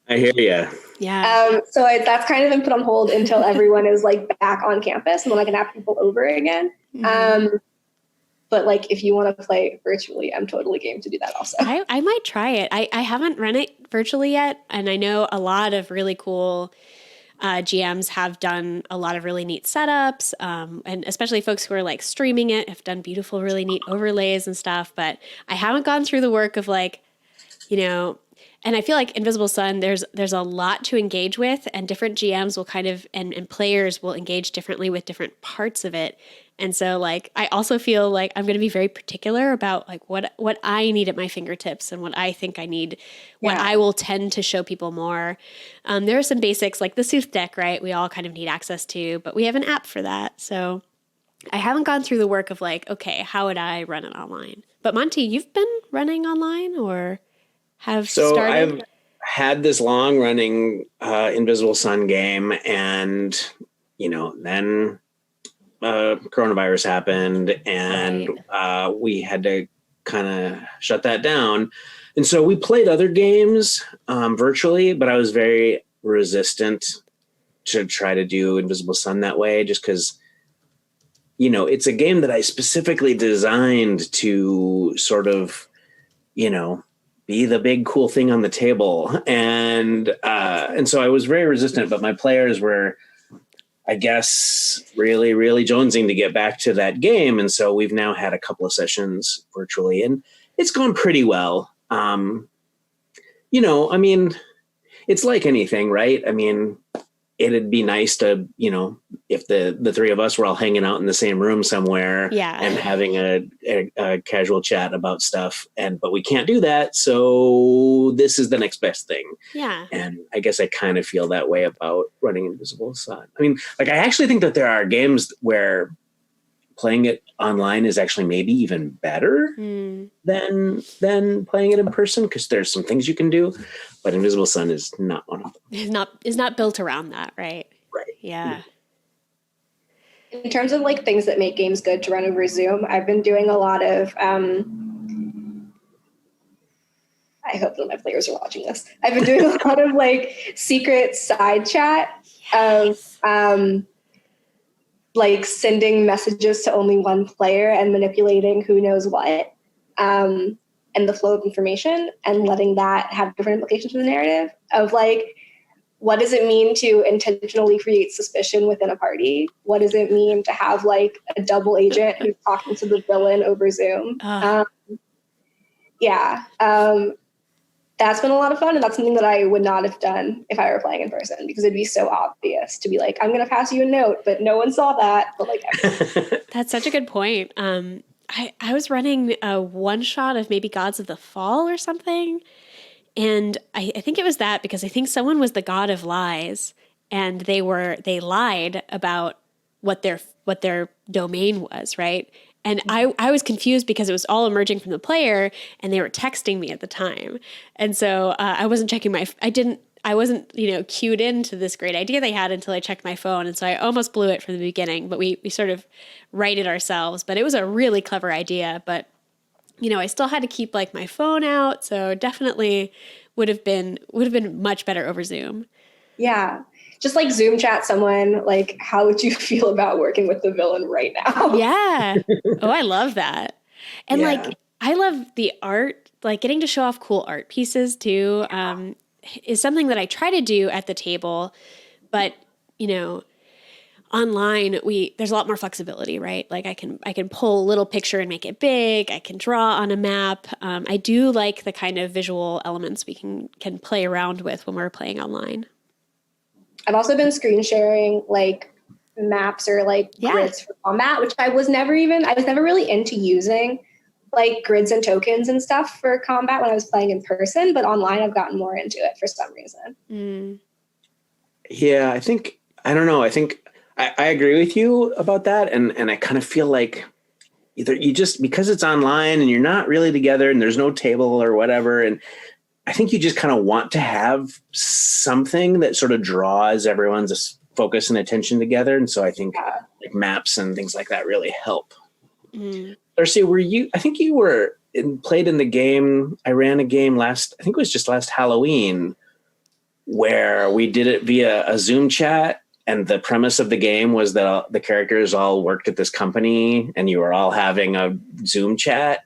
I hear you. Yeah. So that's kind of been put on hold until everyone is like back on campus and then I can have people over again. Mm-hmm. But like, if you want to play virtually, I'm totally game to do that also. I might try it. I haven't run it virtually yet. And I know a lot of really cool GMs have done a lot of really neat setups. And especially folks who are like streaming it have done beautiful, really neat overlays and stuff. But I haven't gone through the work of like, and I feel like Invisible Sun, there's a lot to engage with, and different GMs will kind of, and players will engage differently with different parts of it. And so like, I also feel like I'm going to be very particular about like what I need at my fingertips and what I think I need, what I will tend to show people more. There are some basics like the Sooth deck, right? We all kind of need access to, but we have an app for that. So I haven't gone through the work of like, okay, how would I run it online? But Monte, you've been running online or have started? I've had this long running Invisible Sun game and, then coronavirus happened and we had to kind of shut that down. And so we played other games virtually, but I was very resistant to try to do Invisible Sun that way just because, it's a game that I specifically designed to sort of, be the big cool thing on the table. And so I was very resistant, but my players were, I guess, really, really jonesing to get back to that game. And so we've now had a couple of sessions virtually and it's gone pretty well. It's like anything, right? I mean, it'd be nice to, if the 3 of us were all hanging out in the same room somewhere and having a casual chat about stuff. But we can't do that. So this is the next best thing. Yeah. And I guess I kind of feel that way about running Invisible Sun. I mean, like, I actually think that there are games where playing it online is actually maybe even better than playing it in person because there's some things you can do, but Invisible Sun is not one of them. It's not built around that, right? Right. Yeah. In terms of like things that make games good to run over Zoom, I've been doing a lot of I hope that my players are watching this. I've been doing a lot of like secret side chat of like sending messages to only one player and manipulating who knows what, and the flow of information and letting that have different implications for the narrative of like, what does it mean to intentionally create suspicion within a party? What does it mean to have like a double agent who's talking to the villain over Zoom? That's been a lot of fun. And that's something that I would not have done if I were playing in person because it'd be so obvious to be like, I'm going to pass you a note, but no one saw that. But like, that's such a good point. I was running a one shot of maybe Gods of the Fall or something. And I think it was that because I think someone was the god of lies and they lied about what their domain was, right? And I was confused because it was all emerging from the player and they were texting me at the time. And so I wasn't checking I wasn't, cued into this great idea they had until I checked my phone. And so I almost blew it from the beginning, but we sort of righted ourselves. But it was a really clever idea. But, I still had to keep like my phone out. So definitely would have been much better over Zoom. Yeah. Just like Zoom chat someone, like, how would you feel about working with the villain right now? Yeah. Oh, I love that. And like, I love the art, like getting to show off cool art pieces too. is something that I try to do at the table, but online there's a lot more flexibility, right? Like I can pull a little picture and make it big. I can draw on a map. I do like the kind of visual elements we can play around with when we're playing online. I've also been screen sharing like maps or like grids for combat, which I was never really into using like grids and tokens and stuff for combat when I was playing in person, but online I've gotten more into it for some reason. Yeah, I don't know. I think I agree with you about that. And I kind of feel like either you just, because it's online and you're not really together and there's no table or whatever. And I think you just kind of want to have something that sort of draws everyone's focus and attention together. And so I think like maps and things like that really help. Darcy, I think you were played in the game. I ran a game I think it was just last Halloween, where we did it via a Zoom chat. And the premise of the game was that the characters all worked at this company and you were all having a Zoom chat.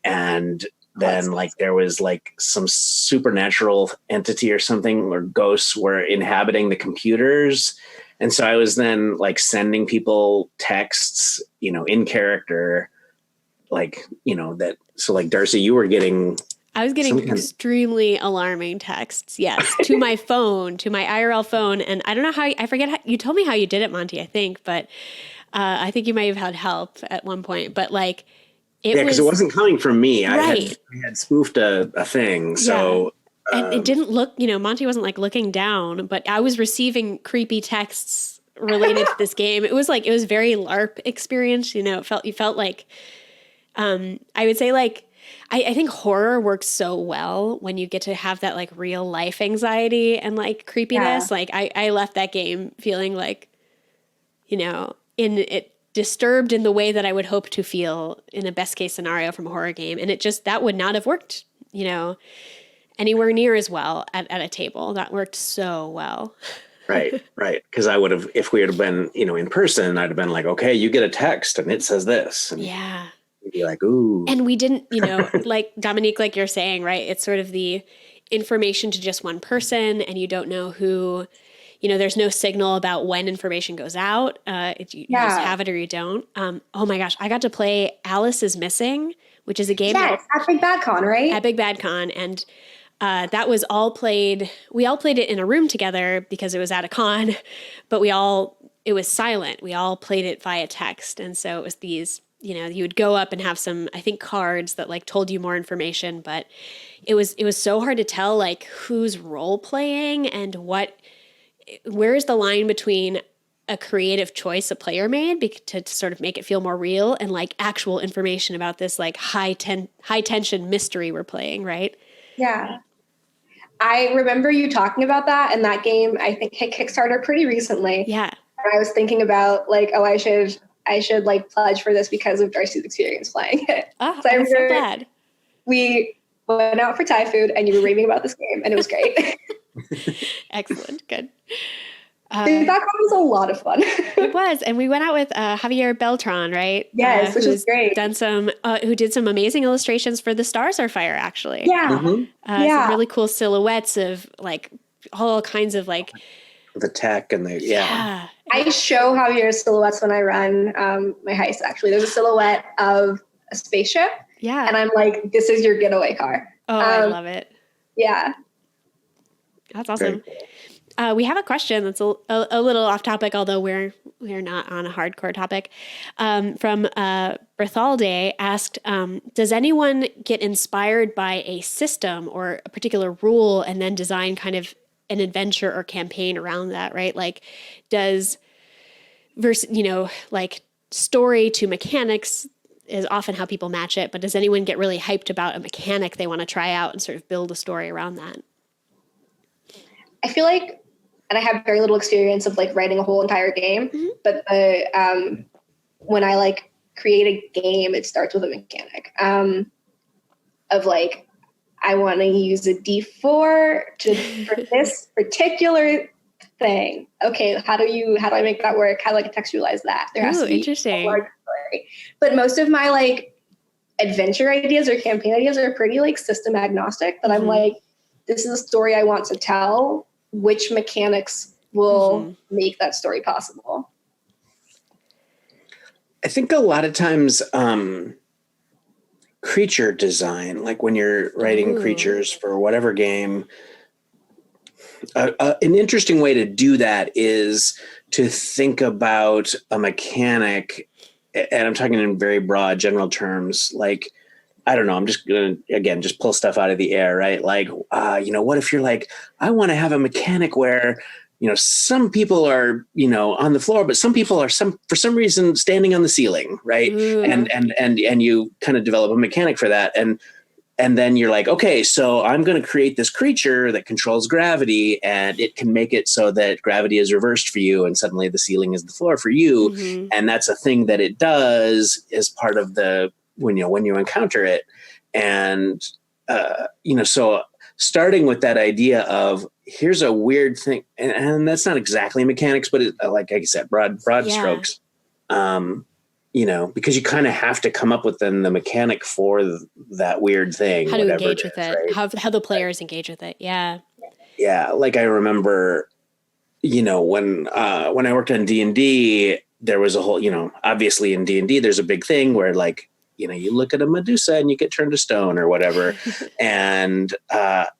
And then like there was like some supernatural entity or something, or ghosts were inhabiting the computers. And so I was then like sending people texts, in character, like, that. So like Darcy, I was getting extremely alarming texts, yes, to my phone, to my IRL phone. And I don't know I forget how, you told me how you did it, Monte, I think, but I think you might have had help at one point. But like, because it wasn't coming from me. Right. I had spoofed a thing. So, and it didn't look, Monte wasn't like looking down, but I was receiving creepy texts related to this game. It was very LARP experience. You felt like, I would say like, I think horror works so well when you get to have that like real life anxiety and like creepiness. Yeah. Like I left that game feeling like, disturbed in the way that I would hope to feel in a best case scenario from a horror game. And that would not have worked, anywhere near as well at a table. That worked so well. Right. Because I would have, if we had been, in person, I'd have been like, okay, you get a text and it says this. And you'd be like, ooh. And we didn't, like Dominique, like you're saying, right? It's sort of the information to just one person and you don't know who, there's no signal about when information goes out. You just have it or you don't. Oh my gosh, I got to play Alice is Missing, which is a game. Yeah, it's at Big Bad Con, right? At Big Bad Con. And that was we all played it in a room together because it was at a con, but it was silent. We all played it via text. And so it was these, you would go up and have some, I think, cards that like told you more information, but it was so hard to tell like who's role playing and where is the line between a creative choice a player made to sort of make it feel more real and like actual information about this like high tension mystery we're playing, right? Yeah. I remember you talking about that, and that game I think hit Kickstarter pretty recently. Yeah. And I was thinking about like, oh, I should like pledge for this because of Darcy's experience playing it. Oh, so I'm so glad. We went out for Thai food and you were raving about this game and it was great. Excellent. Good. That was a lot of fun. It was. And we went out with Javier Beltran, right? Yes, which is great. Who did some amazing illustrations for The Stars Are Fire, actually. Yeah. Some really cool silhouettes of like all kinds of like the tech and yeah. I show Javier silhouettes when I run my heist, actually. There's a silhouette of a spaceship. Yeah. And I'm like, this is your getaway car. Oh, I love it. Yeah. That's awesome. We have a question that's a little off topic, although we're not on a hardcore topic. From Berthalde asked, does anyone get inspired by a system or a particular rule and then design kind of an adventure or campaign around that, right? Like like story to mechanics is often how people match it, but does anyone get really hyped about a mechanic they want to try out and sort of build a story around that? I feel like, and I have very little experience of like writing a whole entire game, but when I like create a game, it starts with a mechanic of like, I want to use a D4 for this particular thing. Okay, how do I make that work? How do I contextualize that? There has to be interesting. a large story. But most of my like adventure ideas or campaign ideas are pretty like system agnostic. That I'm like, this is a story I want to tell, which mechanics will make that story possible? I think a lot of times creature design, like when you're writing creatures for whatever game, an interesting way to do that is to think about a mechanic, and I'm talking in very broad general terms, like, I don't know, I'm just going to, again, just pull stuff out of the air, right? Like, what if you're like, I want to have a mechanic where, some people are, on the floor, but some people are for some reason standing on the ceiling, right? And you kind of develop a mechanic for that. And then you're like, okay, so I'm going to create this creature that controls gravity, and it can make it so that gravity is reversed for you, and suddenly the ceiling is the floor for you. And that's a thing that it does as part of when you encounter it. And, so starting with that idea of, here's a weird thing, and that's not exactly mechanics, but like I said, broad strokes, because you kind of have to come up with then the mechanic for that weird thing. How to engage with it, right? How the players engage with it. Yeah. Yeah. Like I remember, when I worked on D&D, there was a whole, obviously in D&D, there's a big thing where like, you look at a Medusa and you get turned to stone or whatever. And I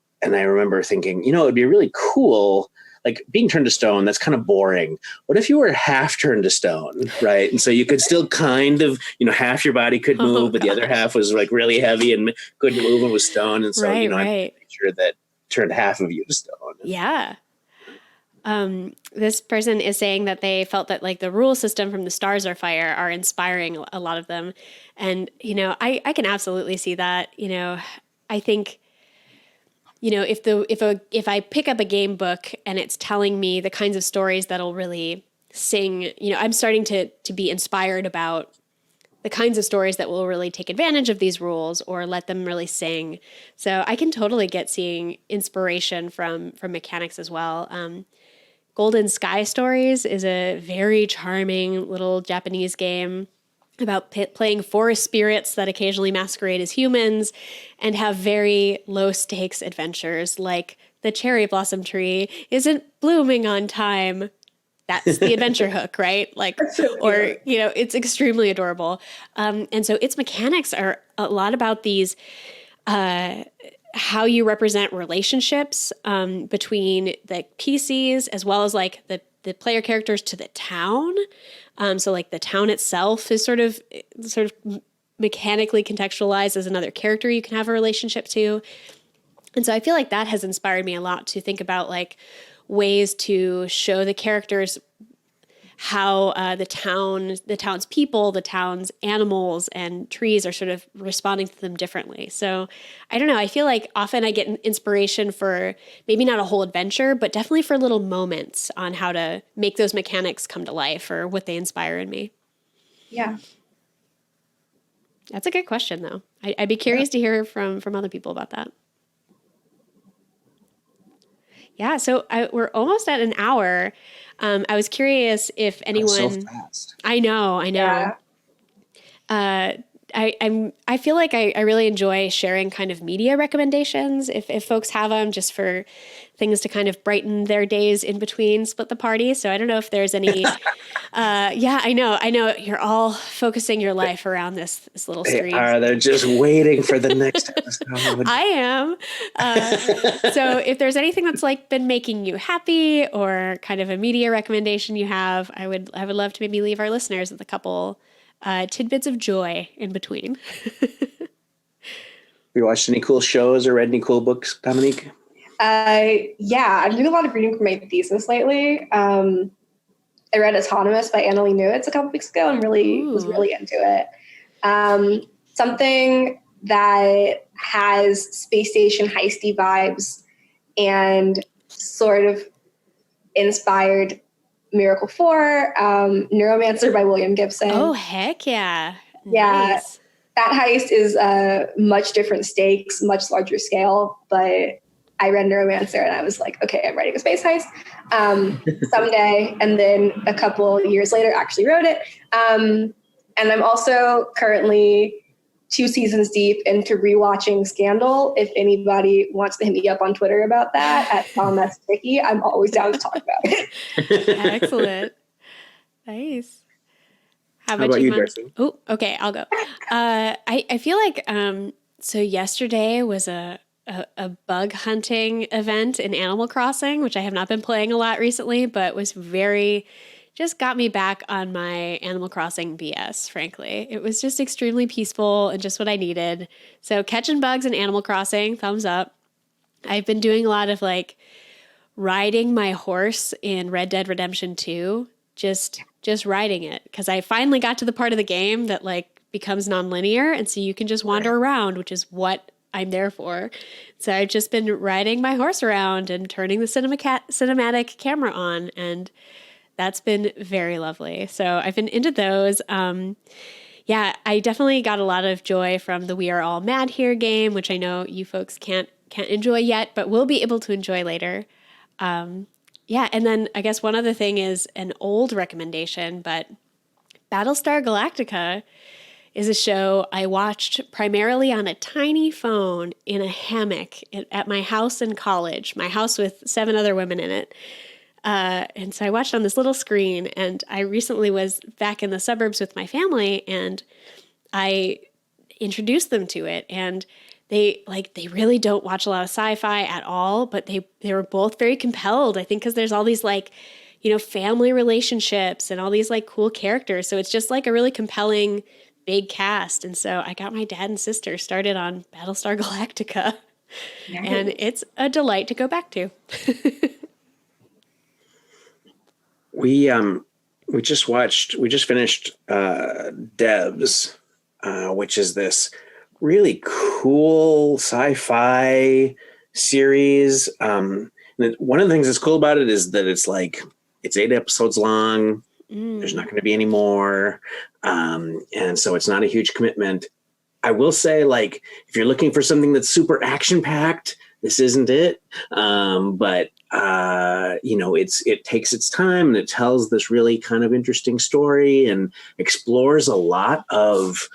remember thinking, it'd be really cool, like being turned to stone, that's kind of boring. What if you were half turned to stone, right? And so you could still kind of, half your body could move, but the other half was like really heavy and couldn't move and was stone. And so, I made sure that turned half of you to stone. Yeah. This person is saying that they felt that like the rule system from the Stars Are Fire are inspiring a lot of them. And, I can absolutely see that. I think, if I pick up a game book and it's telling me the kinds of stories that'll really sing, I'm starting to be inspired about the kinds of stories that will really take advantage of these rules or let them really sing. So I can totally get seeing inspiration from mechanics as well. Golden Sky Stories is a very charming little Japanese game about playing forest spirits that occasionally masquerade as humans and have very low stakes adventures, like the cherry blossom tree isn't blooming on time. That's the adventure hook, right? Like, or, it's extremely adorable. And so its mechanics are a lot about these, how you represent relationships between the PCs as well as like the player characters to the town. So like the town itself is sort of mechanically contextualized as another character you can have a relationship to. And so I feel like that has inspired me a lot to think about like ways to show the characters how the town's people, the town's animals and trees are sort of responding to them differently. So I don't know. I feel like often I get inspiration for maybe not a whole adventure, but definitely for little moments on how to make those mechanics come to life or what they inspire in me. Yeah. That's a good question, though. I'd be curious to hear from other people about that. Yeah, so we're almost at an hour. I was curious if anyone. So fast. I know. Yeah. I feel like I really enjoy sharing kind of media recommendations if folks have them, just for things to kind of brighten their days in between Split the Party. So I don't know if there's any. Yeah, I know you're all focusing your life around this little stream. They're just waiting for the next episode. I am. So if there's anything that's like been making you happy or kind of a media recommendation you have, I would love to maybe leave our listeners with a couple tidbits of joy in between. Have you watched any cool shows or read any cool books, Dominique? Yeah, I'm doing a lot of reading for my thesis lately. I read Autonomous by Annalee Newitz a couple weeks ago and was really into it. Something that has space station heisty vibes and sort of inspired Miracle 4, Neuromancer by William Gibson. Oh, heck yeah. Yeah. Nice. That heist is much different stakes, much larger scale, but I read Neuromancer and I was like, okay, I'm writing a space heist someday. And then a couple years later, actually wrote it. And I'm also currently 2 seasons deep into rewatching Scandal. If anybody wants to hit me up on Twitter about that at Dominique Dickey, I'm always down to talk about it. Excellent. Nice. How about you, Darcy? Oh, okay, I'll go. I feel like so yesterday was a bug hunting event in Animal Crossing, which I have not been playing a lot recently, but was just got me back on my Animal Crossing BS, frankly. It was just extremely peaceful and just what I needed. So catching bugs in Animal Crossing, thumbs up. I've been doing a lot of like riding my horse in Red Dead Redemption 2, just riding it, because I finally got to the part of the game that like becomes nonlinear, and so you can just wander around, which is what I'm there for. So I've just been riding my horse around and turning the cinematic camera on, and that's been very lovely. So I've been into those. Yeah, I definitely got a lot of joy from the We Are All Mad Here game, which I know you folks can't enjoy yet, but will be able to enjoy later. Yeah, and then I guess one other thing is an old recommendation, but Battlestar Galactica is a show I watched primarily on a tiny phone in a hammock at my house in college, my house with 7 other women in it. And so I watched on this little screen, and I recently was back in the suburbs with my family, and I introduced them to it, and they really don't watch a lot of sci-fi at all, but they were both very compelled, I think, because there's all these like, family relationships and all these like cool characters. So it's just like a really compelling big cast. And so I got my dad and sister started on Battlestar Galactica, and it's a delight to go back to. We just finished Devs, which is this really cool sci-fi series. And one of the things that's cool about it is that it's 8 episodes long. There's not going to be any more. And so it's not a huge commitment. I will say, like, if you're looking for something that's super action packed, this isn't it. But it takes its time, and it tells this really kind of interesting story and explores a lot of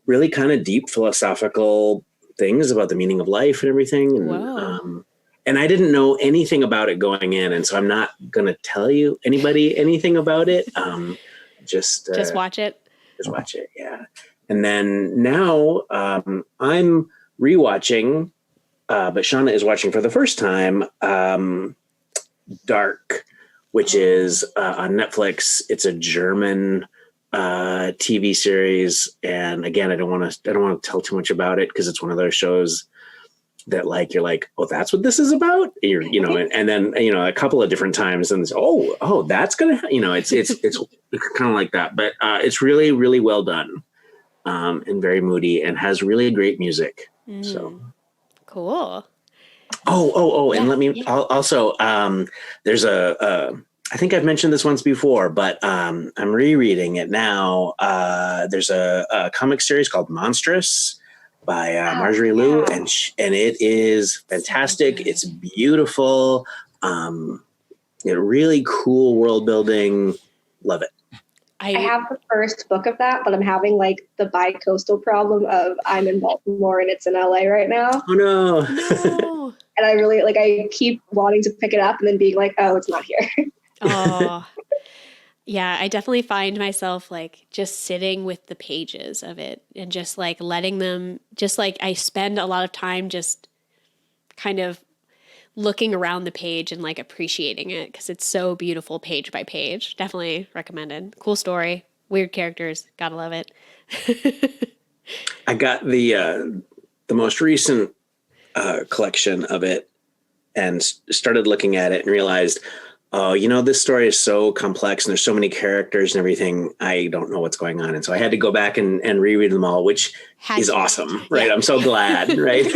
really kind of deep philosophical things about the meaning of life and everything. And, and I didn't know anything about it going in, and so I'm not going to tell you anything about it. Just watch it. Just watch it, yeah. And then now I'm rewatching, but Shana is watching for the first time, Dark, which is on Netflix. It's a German TV series, and again, I don't want to tell too much about it because it's one of those shows that like you're like, oh, that's what this is about. And then a couple of different times, and it's, oh, that's gonna, it's kind of like that, but it's really, really well done, and very moody, and has really great music. So cool. And let me also, there's I think I've mentioned this once before, but I'm rereading it now. There's a comic series called Monstrous by Marjorie Liu, and it is fantastic. It's beautiful. Really cool world building. Love it. I have the first book of that, but I'm having like the bi-coastal problem of I'm in Baltimore and it's in LA right now. Oh no. No. And I really I keep wanting to pick it up and then being like, oh, it's not here. Oh, yeah. I definitely find myself like just sitting with the pages of it and just like letting them, just like I spend a lot of time just kind of looking around the page and like appreciating it because it's so beautiful page by page. Definitely recommended. Cool story, weird characters. Gotta love it. I got the most recent collection of it and started looking at it and realized, this story is so complex and there's so many characters and everything. I don't know what's going on. And so I had to go back and reread them all, which is awesome, right? Yeah. I'm so glad, right?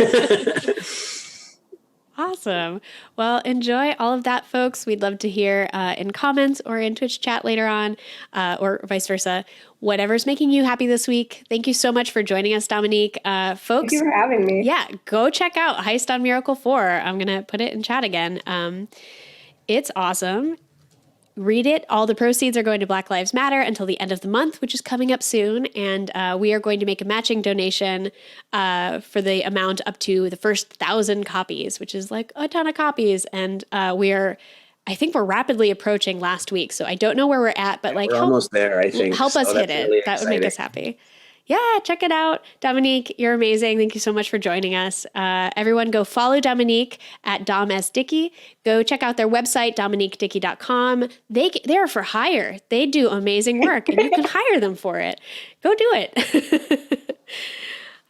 Awesome. Well, enjoy all of that, folks. We'd love to hear in comments or in Twitch chat later on, or vice versa. Whatever's making you happy this week. Thank you so much for joining us, Dominique. Folks, thank you for having me. Yeah, go check out HEIST on Miracle 4. I'm going to put it in chat again. It's awesome. read it. All the proceeds are going to Black Lives Matter until the end of the month, which is coming up soon. And we are going to make a matching donation for the amount up to the first 1,000 copies, which is like a ton of copies. And I think we're rapidly approaching last week. So I don't know where we're at, but like we're almost there, I think. Help us So hit that's it. really That would make us happy. Yeah, check it out. Dominique, you're amazing. Thank you so much for joining us. Everyone go follow Dominique at Dom S. Dickey. Go check out their website, dominiquedickey.com. They are for hire. They do amazing work, and you can hire them for it. Go do it.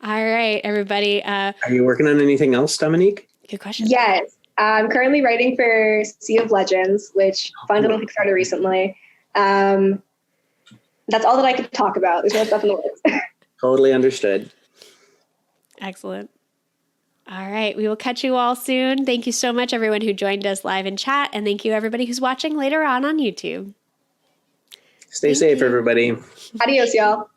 All right, everybody. Are you working on anything else, Dominique? Good question. Yes. I'm currently writing for Sea of Legends, which funded on Kickstarter recently. That's all that I could talk about. There's no stuff in the works. Totally understood. Excellent. All right. We will catch you all soon. Thank you so much, everyone who joined us live in chat. And thank you, everybody who's watching later on YouTube. Stay safe, everybody. Adios, y'all.